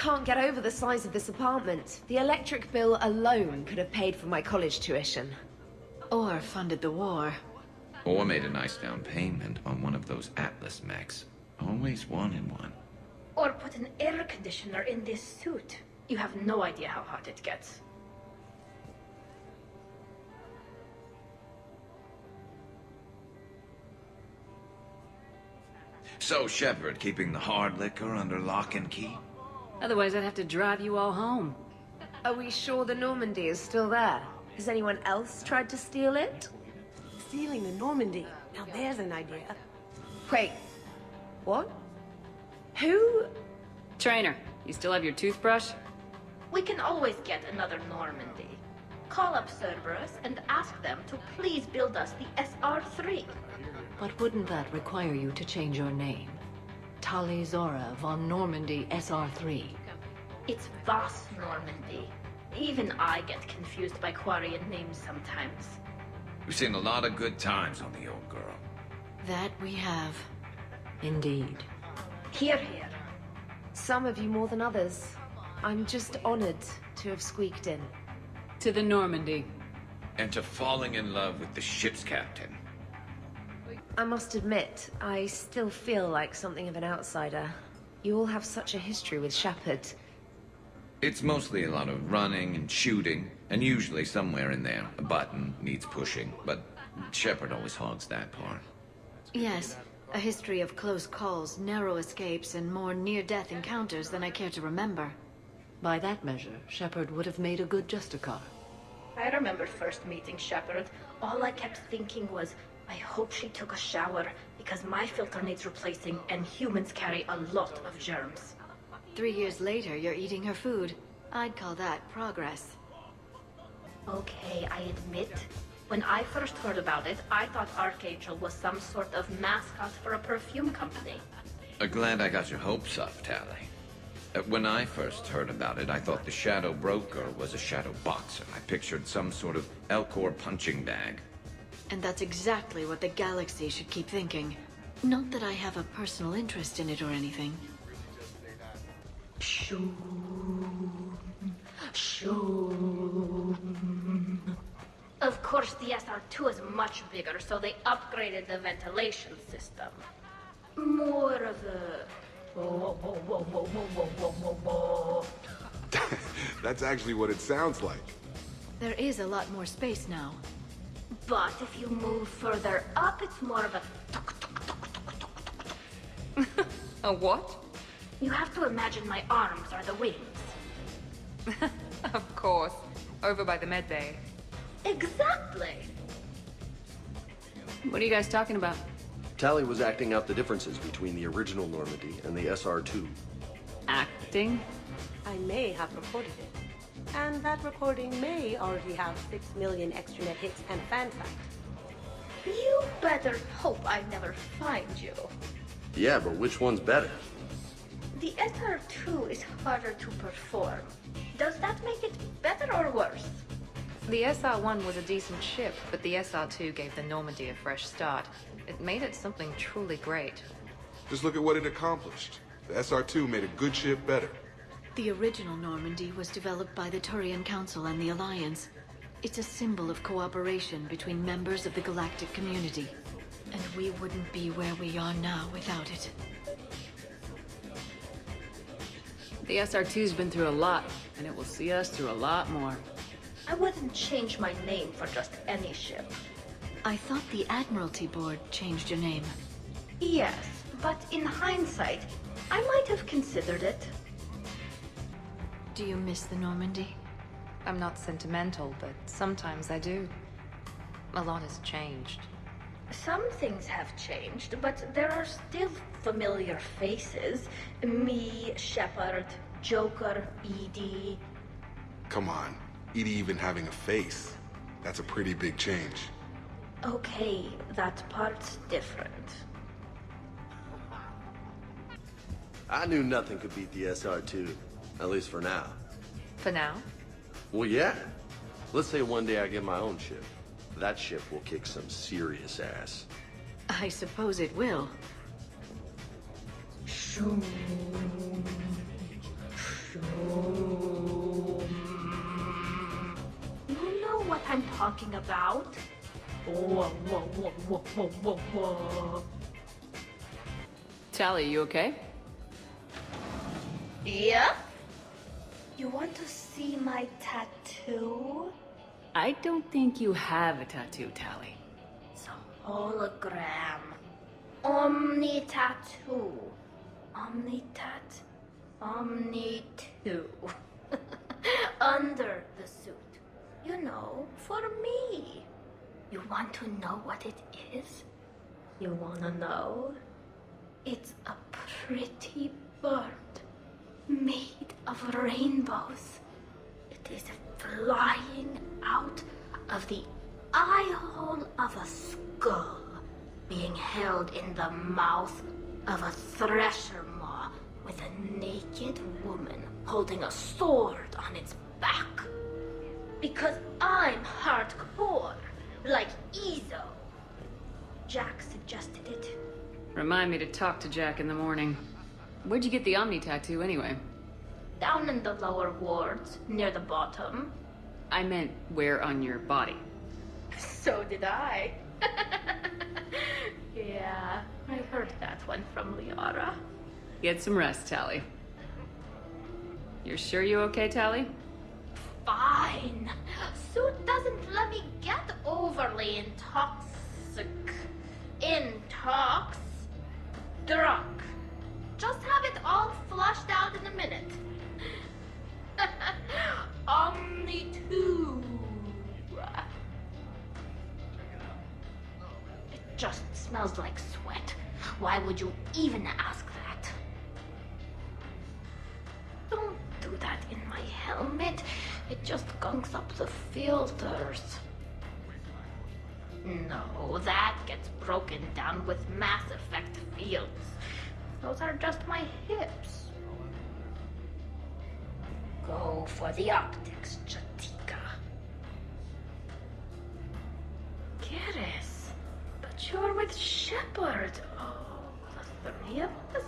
can't get over the size of this apartment. The electric bill alone could have paid for my college tuition. Or funded the war. Or made a nice down payment on one of those Atlas mechs. Always wanted one. Or put an air conditioner in this suit. You have no idea how hot it gets. So, Shepard, keeping the hard liquor under lock and key? Otherwise, I'd have to drive you all home. Are we sure the Normandy is still there? Has anyone else tried to steal it? Stealing the Normandy. Now there's an idea. Wait. What? Who? Trainer, you still have your toothbrush? We can always get another Normandy. Call up Cerberus and ask them to please build us the SR-3. But wouldn't that require you to change your name? Tali'zorah von Normandy SR-3. It's Voss Normandy. Even I get confused by Quarian names sometimes. We've seen a lot of good times on the old girl. That we have. Indeed. Here, here. Some of you more than others. I'm just honored to have squeaked in. To the Normandy. And to falling in love with the ship's captain. I must admit, I still feel like something of an outsider. You all have such a history with Shepard. It's mostly a lot of running and shooting, and usually somewhere in there, a button needs pushing, but Shepard always hogs that part. Yes, a history of close calls, narrow escapes, and more near-death encounters than I care to remember. By that measure, Shepard would have made a good Justicar. I remember first meeting Shepard. All I kept thinking was, I hope she took a shower, because my filter needs replacing, and humans carry a lot of germs. 3 years later, you're eating her food. I'd call that progress. Okay, I admit. When I first heard about it, I thought Archangel was some sort of mascot for a perfume company. Glad I got your hopes up, Tali. When I first heard about it, I thought the Shadow Broker was a shadow boxer. I pictured some sort of Elcor punching bag. And that's exactly what the galaxy should keep thinking. Not that I have a personal interest in it or anything. Shoo. Shoo. Of course, the SR-2 is much bigger, so they upgraded the ventilation system. More of a... Whoa, whoa, whoa, whoa, whoa, whoa, whoa, whoa. That's actually what it sounds like. There is a lot more space now. But if you move further up, it's more of a tuk, tuk, tuk, tuk, tuk, tuk. A what? You have to imagine my arms are the wings. Of course. Over by the med bay. Exactly. What are you guys talking about? Tali was acting out the differences between the original Normandy and the SR-2. Acting? I may have recorded it. And that recording may already have 6 million extranet hits and fan fact. You better hope I never find you. Yeah, but which one's better? The SR-2 is harder to perform. Does that make it better or worse? The SR-1 was a decent ship, but the SR-2 gave the Normandy a fresh start. It made it something truly great. Just look at what it accomplished. The SR-2 made a good ship better. The original Normandy was developed by the Turian Council and the Alliance. It's a symbol of cooperation between members of the galactic community. And we wouldn't be where we are now without it. The SR-2's been through a lot, and it will see us through a lot more. I wouldn't change my name for just any ship. I thought the Admiralty Board changed your name. Yes, but in hindsight, I might have considered it. Do you miss the Normandy? I'm not sentimental, but sometimes I do. A lot has changed. Some things have changed, but there are still familiar faces. Me, Shepard, Joker, EDI. Come on, EDI even having a face. That's a pretty big change. Okay, that part's different. I knew nothing could beat the SR-2, at least for now. For now? Well, yeah. Let's say one day I get my own ship. That ship will kick some serious ass. I suppose it will. Shoo. Shoo. talking about? Whoa, whoa, whoa, whoa, whoa, whoa, whoa. Tali, you okay? Yeah? You want to see my tattoo? I don't think you have a tattoo, Tali. It's a hologram. Omni tattoo. Omni-tat. Omni-2. Under the suit. You know, for me. You want to know what it is? You wanna know? It's a pretty bird made of rainbows. It is flying out of the eye hole of a skull, being held in the mouth of a thresher maw with a naked woman holding a sword on its back. Because I'm hardcore, like Ezo. Jack suggested it. Remind me to talk to Jack in the morning. Where'd you get the Omni tattoo, anyway? Down in the lower wards, near the bottom. I meant where on your body. So did I. Yeah, I heard that one from Liara. Get some rest, Tali. You're sure you okay, Tali? Fine. Suit doesn't let me get overly drunk. Just have it all flushed out in a minute. Omni-2. It just smells like sweat. Why would you even ask that? Don't do that in my helmet. It just gunks up the filters. No, that gets broken down with Mass Effect fields. Those are just my hips. Go for the optics, Jatika. Kiris, but you're with Shepard. Oh, the three of us?